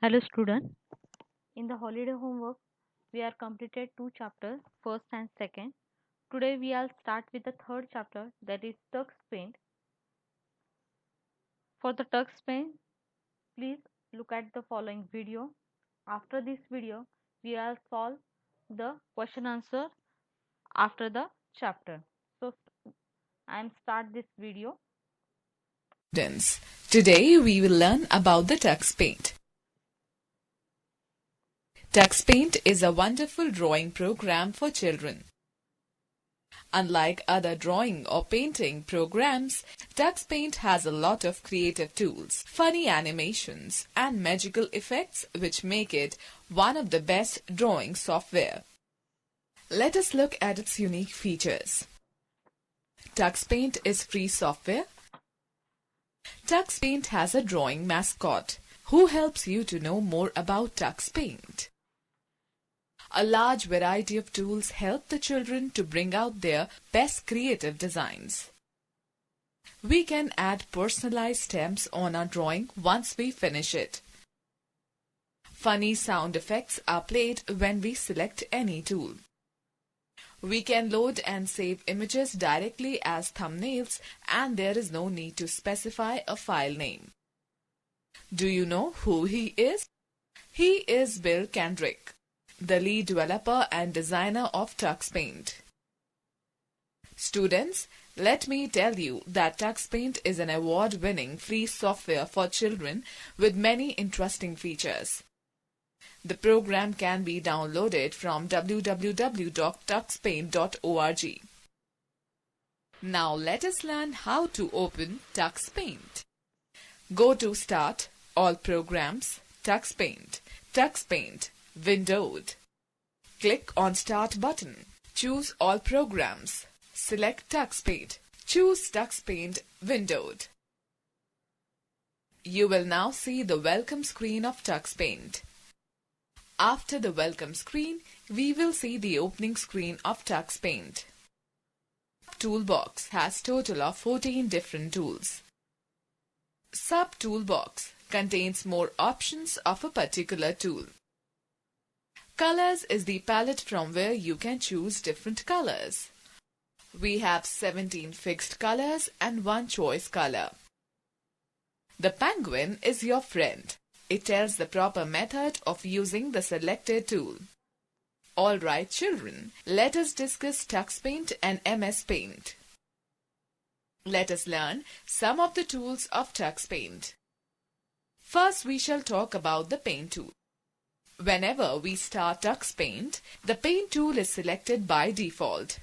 Hello student. In the holiday homework, we are completed two chapters, first and second. Today we will start with the third chapter, that is tux paint. For the tux paint, please look at the following video. After this video, we will solve the question answer after the chapter. So I am start this video. Students, today we will learn about the Tux Paint. Tux Paint is a wonderful drawing program for children. Unlike other drawing or painting programs, Tux Paint has a lot of creative tools, funny animations, and magical effects which make it one of the best drawing software. Let us look at its unique features. Tux Paint is free software. Tux Paint has a drawing mascot who helps you to know more about Tux Paint. A large variety of tools help the children to bring out their best creative designs. We can add personalized stamps on our drawing once we finish it. Funny sound effects are played when we select any tool. We can load and save images directly as thumbnails, and there is no need to specify a file name. Do you know who he is? He is Bill Kendrick, the lead developer and designer of Tux Paint. Students, let me tell you that Tux Paint is an award-winning free software for children with many interesting features. The program can be downloaded from www.tuxpaint.org. Now let us learn how to open Tux Paint. Go to Start, All Programs, Tux Paint, Windowed. Click on Start button. Choose All Programs. Select Tux Paint. Choose Tux Paint, Windowed. You will now see the welcome screen of Tux Paint. After the welcome screen, we will see the opening screen of Tux Paint. Toolbox has total of 14 different tools. Sub-toolbox contains more options of a particular tool. Colors is the palette from where you can choose different colors. We have 17 fixed colors and one choice color. The penguin is your friend. It tells the proper method of using the selected tool. Alright children, let us discuss Tux Paint and MS Paint. Let us learn some of the tools of Tux Paint. First we shall talk about the Paint tool. Whenever we start Tux Paint, the Paint tool is selected by default.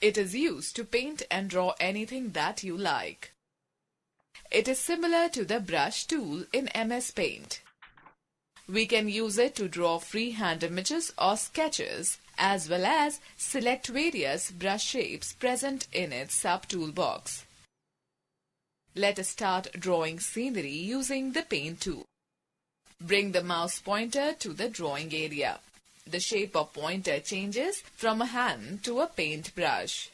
It is used to paint and draw anything that you like. It is similar to the brush tool in MS Paint. We can use it to draw freehand images or sketches, as well as select various brush shapes present in its sub-toolbox. Let us start drawing scenery using the Paint tool. Bring the mouse pointer to the drawing area. The shape of pointer changes from a hand to a paint brush.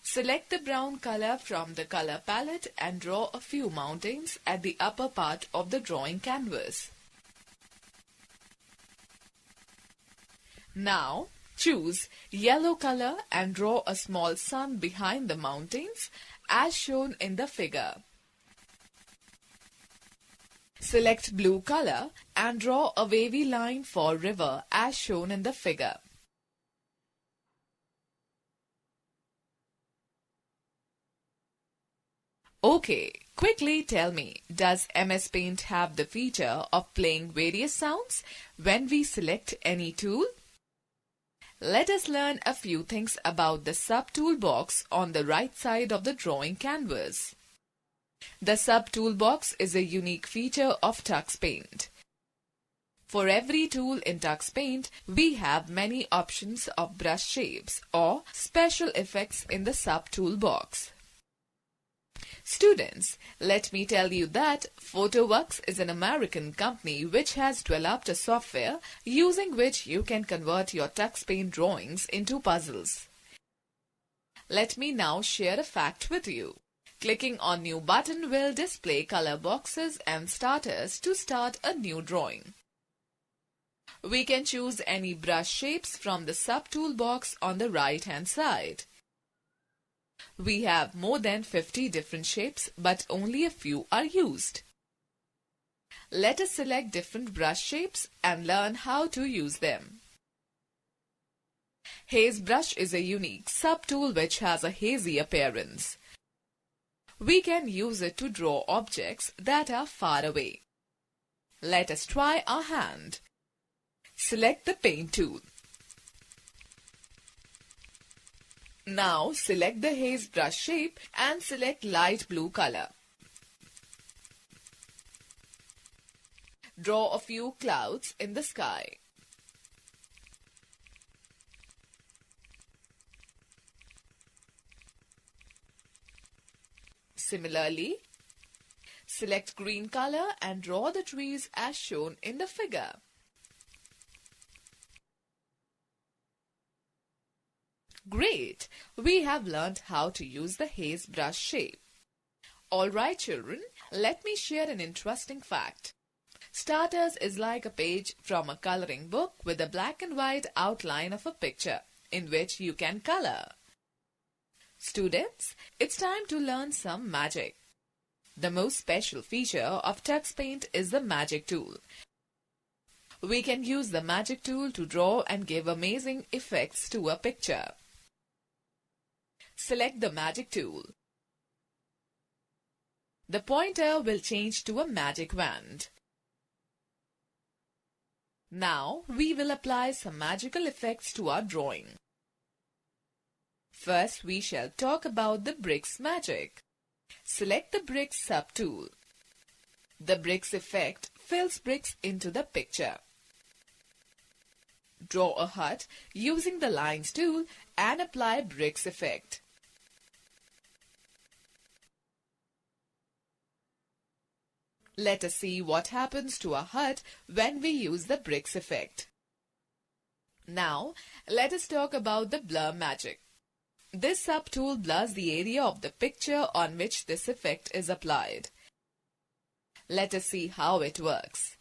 Select the brown color from the color palette and draw a few mountains at the upper part of the drawing canvas. Now, choose yellow color and draw a small sun behind the mountains as shown in the figure. Select blue color and draw a wavy line for river as shown in the figure. Okay, quickly tell me, does MS Paint have the feature of playing various sounds when we select any tool? Let us learn a few things about the sub-toolbox on the right side of the drawing canvas. The sub-toolbox is a unique feature of Tux Paint. For every tool in Tux Paint, we have many options of brush shapes or special effects in the sub-toolbox. Students, let me tell you that PhotoWorks is an American company which has developed a software using which you can convert your Tux Paint drawings into puzzles. Let me now share a fact with you. Clicking on New button will display color boxes and starters to start a new drawing. We can choose any brush shapes from the sub-tool box on the right-hand side. We have more than 50 different shapes, but only a few are used. Let us select different brush shapes and learn how to use them. Haze brush is a unique sub-tool which has a hazy appearance. We can use it to draw objects that are far away. Let us try our hand. Select the paint tool. Now select the haze brush shape and select light blue color. Draw a few clouds in the sky. Similarly, select green color and draw the trees as shown in the figure. Great! We have learned how to use the haze brush shape. Alright children, let me share an interesting fact. Starters is like a page from a coloring book with a black and white outline of a picture in which you can color. Students, it's time to learn some magic. The most special feature of Tux Paint is the magic tool. We can use the magic tool to draw and give amazing effects to a picture. Select the magic tool. The pointer will change to a magic wand. Now we will apply some magical effects to our drawing. First, we shall talk about the bricks magic. Select the bricks sub-tool. The bricks effect fills bricks into the picture. Draw a hut using the lines tool and apply bricks effect. Let us see what happens to a hut when we use the bricks effect. Now, let us talk about the blur magic. This sub-tool blurs the area of the picture on which this effect is applied. Let us see how it works.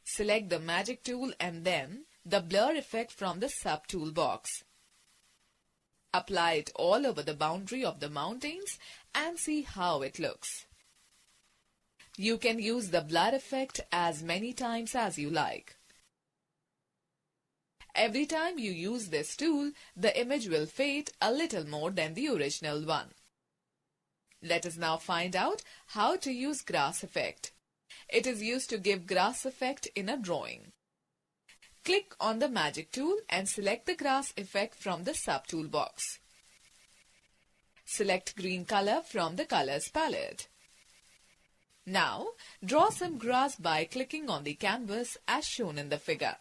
Select the magic tool and then the blur effect from the sub-tool box. Apply it all over the boundary of the mountains and see how it looks. You can use the blur effect as many times as you like. Every time you use this tool, the image will fade a little more than the original one. Let us now find out how to use grass effect. It is used to give grass effect in a drawing. Click on the magic tool and select the grass effect from the sub-tool box. Select green color from the colors palette. Now, draw some grass by clicking on the canvas as shown in the figure.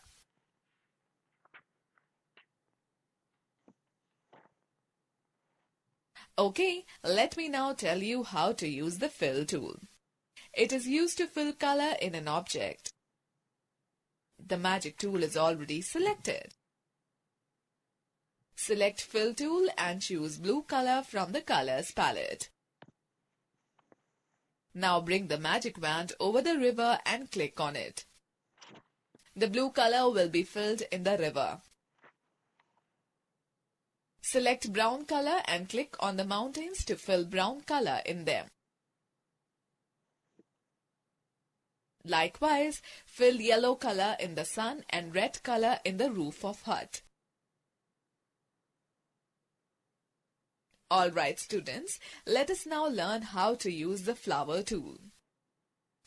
Okay, let me now tell you how to use the fill tool. It is used to fill color in an object. The magic tool is already selected. Select fill tool and choose blue color from the colors palette. Now bring the magic wand over the river and click on it. The blue color will be filled in the river. Select brown color and click on the mountains to fill brown color in them. Likewise, fill yellow color in the sun and red color in the roof of hut. Alright students, let us now learn how to use the flower tool.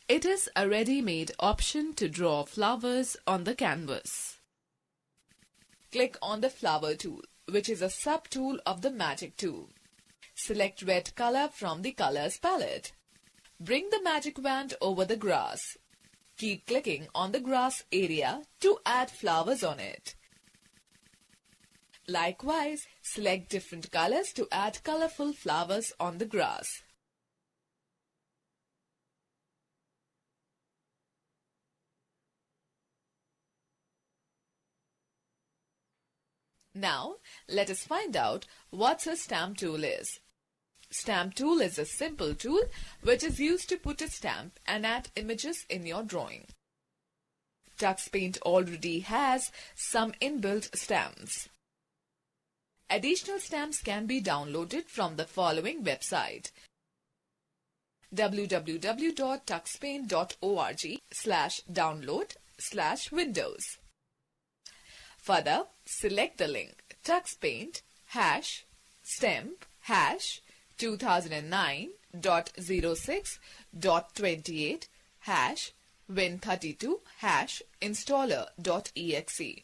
It is a ready-made option to draw flowers on the canvas. Click on the flower tool, which is a sub-tool of the magic tool. Select red color from the colors palette. Bring the magic wand over the grass. Keep clicking on the grass area to add flowers on it. Likewise, select different colors to add colorful flowers on the grass. Now, let us find out what a stamp tool is. Stamp tool is a simple tool which is used to put a stamp and add images in your drawing. TuxPaint already has some inbuilt stamps. Additional stamps can be downloaded from the following website: www.tuxpaint.org/download/windows. Further, select the link TuxPaint #stamp #2009.06.28 #win32 #installer.exe.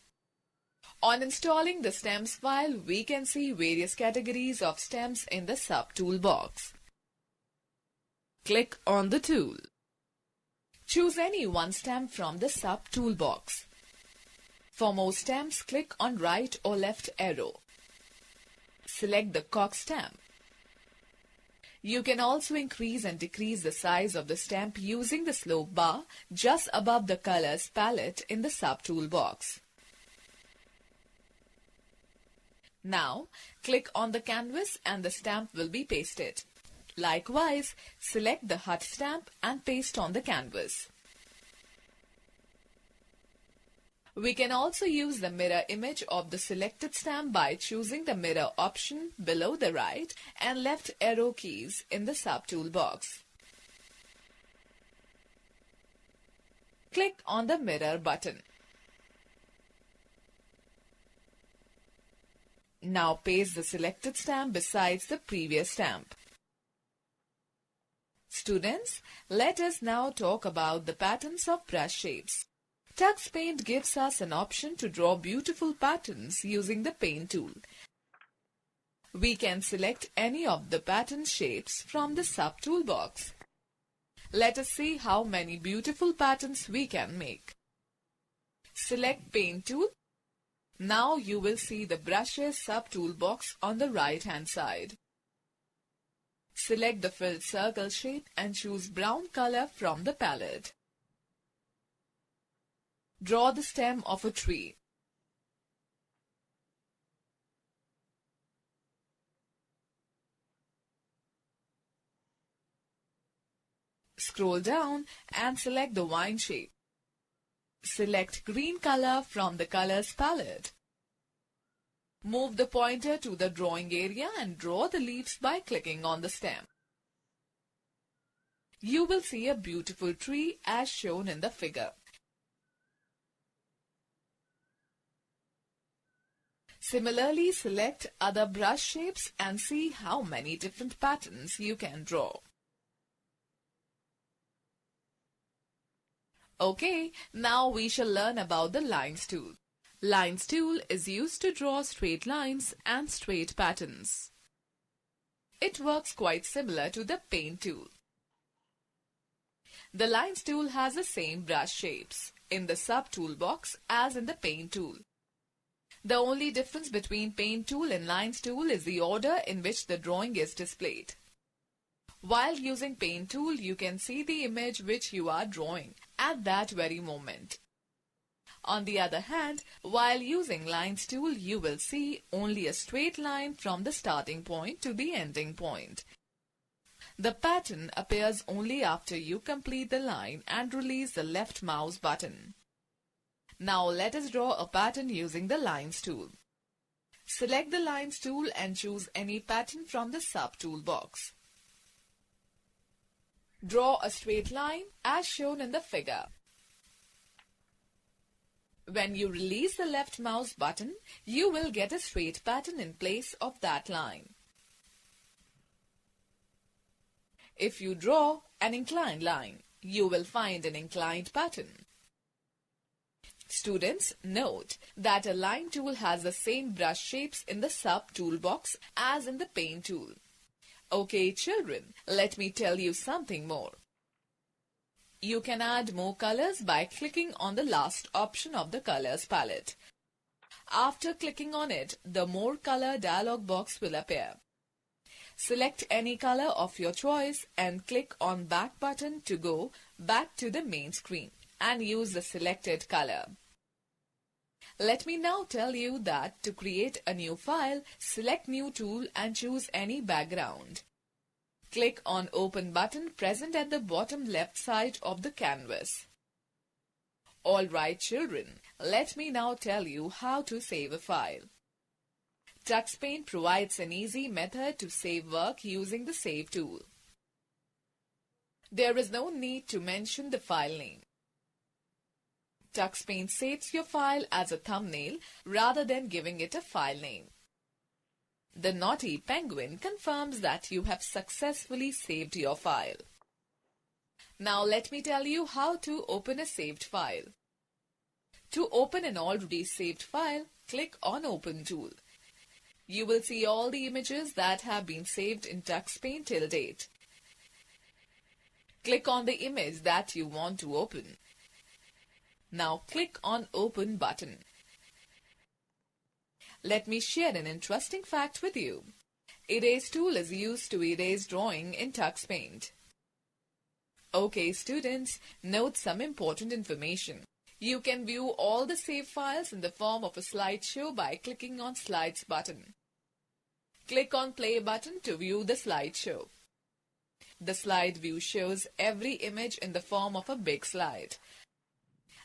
On installing the stamps file, we can see various categories of stamps in the sub-tool box. Click on the tool. Choose any one stamp from the sub-tool box. For more stamps, click on right or left arrow. Select the cork stamp. You can also increase and decrease the size of the stamp using the slope bar just above the colors palette in the sub-tool box. Now, click on the canvas and the stamp will be pasted. Likewise, select the heart stamp and paste on the canvas. We can also use the mirror image of the selected stamp by choosing the mirror option below the right and left arrow keys in the sub-tool box. Click on the mirror button. Now paste the selected stamp besides the previous stamp. Students, let us now talk about the patterns of brush shapes. TuxPaint gives us an option to draw beautiful patterns using the paint tool. We can select any of the pattern shapes from the sub-tool box. Let us see how many beautiful patterns we can make. Select Paint tool. Now you will see the Brushes sub-tool box on the right-hand side. Select the filled circle shape and choose brown color from the palette. Draw the stem of a tree. Scroll down and select the vine shape. Select green color from the colors palette. Move the pointer to the drawing area and draw the leaves by clicking on the stem. You will see a beautiful tree as shown in the figure. Similarly, select other brush shapes and see how many different patterns you can draw. Okay, now we shall learn about the Lines tool. Lines tool is used to draw straight lines and straight patterns. It works quite similar to the Paint tool. The Lines tool has the same brush shapes in the sub-tool box as in the Paint tool. The only difference between Paint tool and Lines tool is the order in which the drawing is displayed. While using Paint tool, you can see the image which you are drawing at that very moment. On the other hand, while using Lines tool, you will see only a straight line from the starting point to the ending point. The pattern appears only after you complete the line and release the left mouse button. Now let us draw a pattern using the Lines tool. Select the Lines tool and choose any pattern from the sub-tool box. Draw a straight line as shown in the figure. When you release the left mouse button, you will get a straight pattern in place of that line. If you draw an inclined line, you will find an inclined pattern. Students, note that a Line tool has the same brush shapes in the sub-tool box as in the Paint tool. Okay, children, let me tell you something more. You can add more colors by clicking on the last option of the colors palette. After clicking on it, the More Color dialog box will appear. Select any color of your choice and click on Back button to go back to the main screen and use the selected color. Let me now tell you that to create a new file, select New tool and choose any background. Click on Open button present at the bottom left side of the canvas. Alright children, let me now tell you how to save a file. TuxPaint provides an easy method to save work using the Save tool. There is no need to mention the file name. TuxPaint saves your file as a thumbnail rather than giving it a file name. The naughty penguin confirms that you have successfully saved your file. Now let me tell you how to open a saved file. To open an already saved file, click on Open tool. You will see all the images that have been saved in TuxPaint till date. Click on the image that you want to open. Now click on Open button. Let me share an interesting fact with you. Erase tool is used to erase drawing in TuxPaint. Okay students, note some important information. You can view all the saved files in the form of a slideshow by clicking on Slides button. Click on Play button to view the slideshow. The slide view shows every image in the form of a big slide.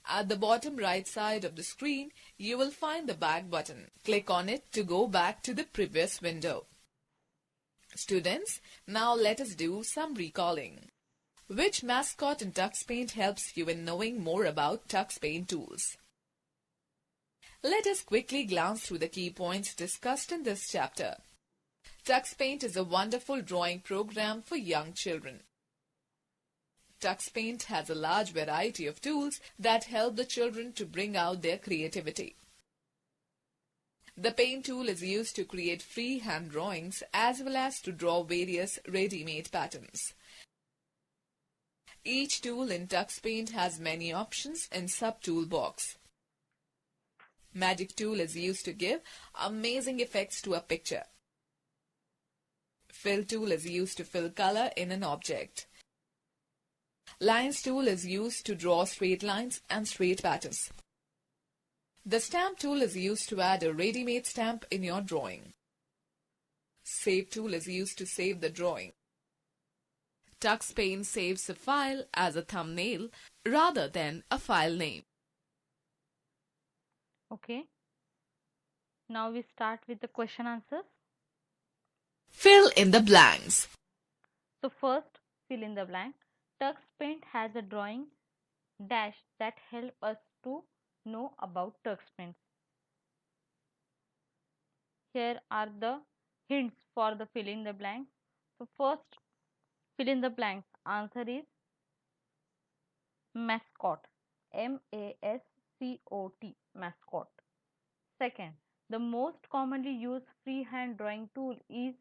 At the bottom right side of the screen, you will find the Back button. Click on it to go back to the previous window. Students, now let us do some recalling. Which mascot in TuxPaint helps you in knowing more about TuxPaint tools? Let us quickly glance through the key points discussed in this chapter. TuxPaint is a wonderful drawing program for young children. TuxPaint has a large variety of tools that help the children to bring out their creativity. The Paint tool is used to create freehand drawings as well as to draw various ready-made patterns. Each tool in TuxPaint has many options in sub-toolbox. Magic tool is used to give amazing effects to a picture. Fill tool is used to fill color in an object. Lines tool is used to draw straight lines and straight patterns. The Stamp tool is used to add a ready-made stamp in your drawing. Save tool is used to save the drawing. TuxPaint saves a file as a thumbnail rather than a file name. Okay. Now we start with the question answers. Fill in the blanks. So first, fill in the blank. TuxPaint has a drawing dash that help us to know about TuxPaint. Here are the hints for the fill in the blank. So first, fill in the blank. Answer is mascot. M-A-S-C-O-T. Mascot. Second, the most commonly used freehand drawing tool is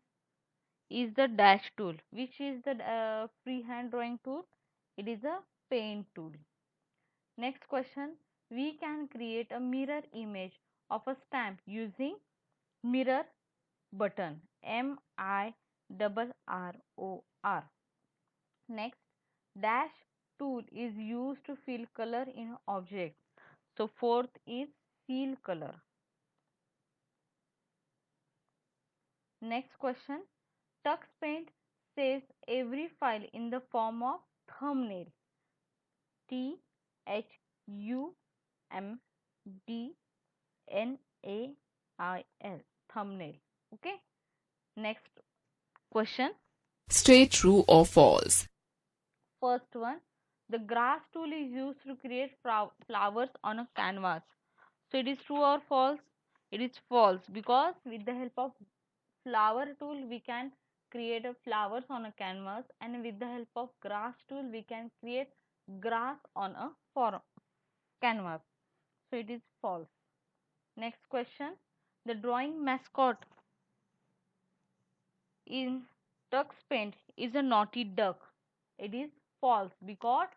the dash tool. Which is the freehand drawing tool? It is a paint tool. Next question, we can create a mirror image of a stamp using mirror button. M-I-R-R-O-R. Next, dash tool is used to fill color in object. So fourth is seal color. Next question, TuxPaint saves every file in the form of thumbnail. Thumbnail. Thumbnail. Okay. Next question. Stay true or false. First one, the grass tool is used to create flowers on a canvas. So it is true or false? It is false, because with the help of flower tool we can create a flowers on a canvas, and with the help of grass tool we can create grass on a canvas. So it is false. Next question, the drawing mascot in TuxPaint is a naughty duck. It is false, because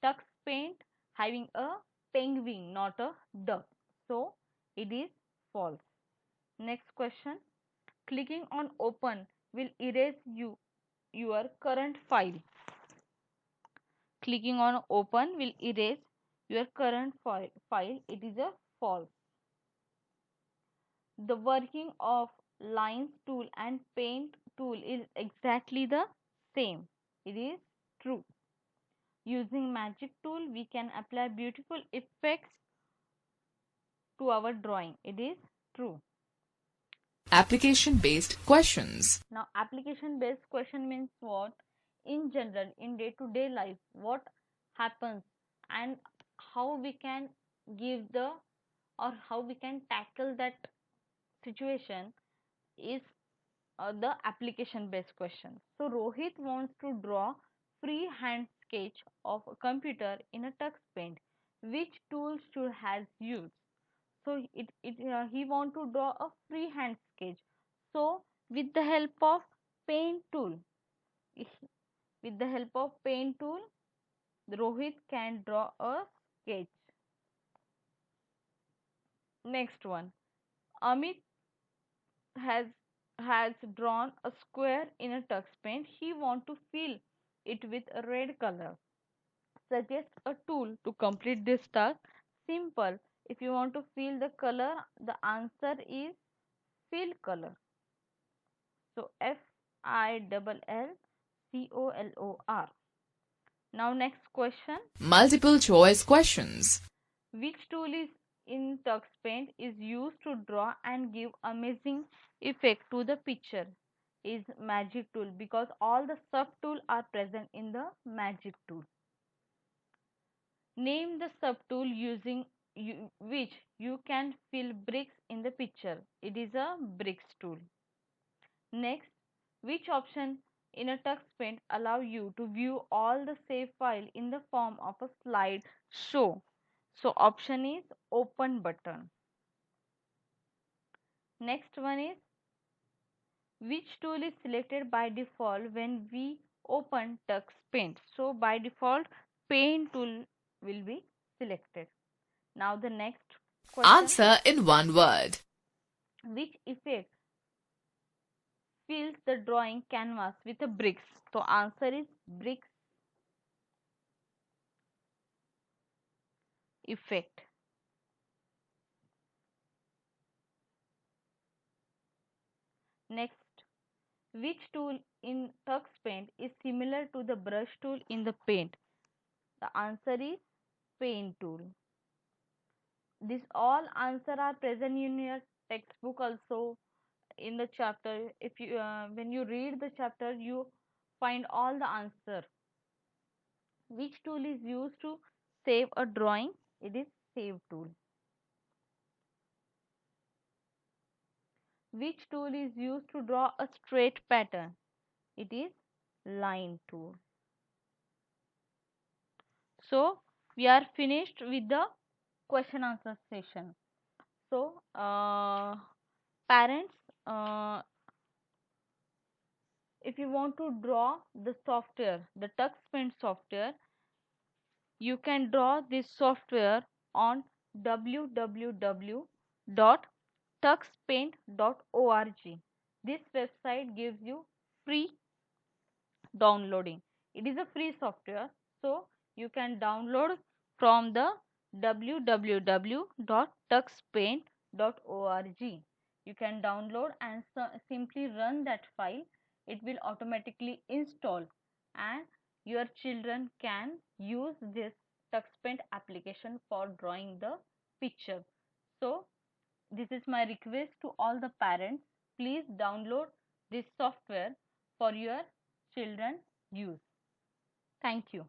TuxPaint having a penguin, not a duck. So it is false. Next question, clicking on open will erase your current file. Clicking on open will erase your current file. It is a false. The working of lines tool and paint tool is exactly the same. It is true. Using magic tool, we can apply beautiful effects to our drawing. It is true. Application-based questions. Now, application based question means what? In general, in day to day life, what happens and how we can give the or how we can tackle that situation is the application based question. So, Rohit wants to draw freehand sketch of a computer in a touch paint. Which tool should has used? So he want to draw a freehand sketch. So with the help of paint tool, with the help of paint tool, Rohit can draw a sketch. Next one, Amit has has drawn a square in a tux paint. He want to fill it with a red color. Suggest a tool to complete this task. Simple. If you want to fill the color, the answer is fill color. So FILLCOLOR. Now next question. Multiple choice questions. Which tool is in Tux Paint is used to draw and give amazing effect to the picture? Is magic tool, because all the sub tool are present in the magic tool. Name the sub tool using which you can fill bricks in the picture. It is a bricks tool. Next, which option in a TuxPaint allow you to view all the save file in the form of a slide show? So option is open button. Next one is which tool is selected by default when we open TuxPaint? So by default paint tool will be selected. Now the next question, Answer in one word. which effect fills the drawing canvas with a bricks? So answer is bricks effect. Next, which tool in Tux Paint is similar to the brush tool in the paint? The answer is paint tool. These all answer are present in your textbook also in the chapter. If you when you read the chapter, you find all the answer. Which tool is used to save a drawing? It is save tool. Which tool is used to draw a straight pattern? It is line tool. So we are finished with the question answer session. So parents, if you want to draw the software, the TuxPaint software, you can draw this software on www.tuxpaint.org. This website gives you free downloading. It is a free software, so you can download from the www.tuxpaint.org. You can download and simply run that file. It will automatically install and your children can use this TuxPaint application for drawing the picture. So this is my request to all the parents. Please download this software for your children use. Thank you.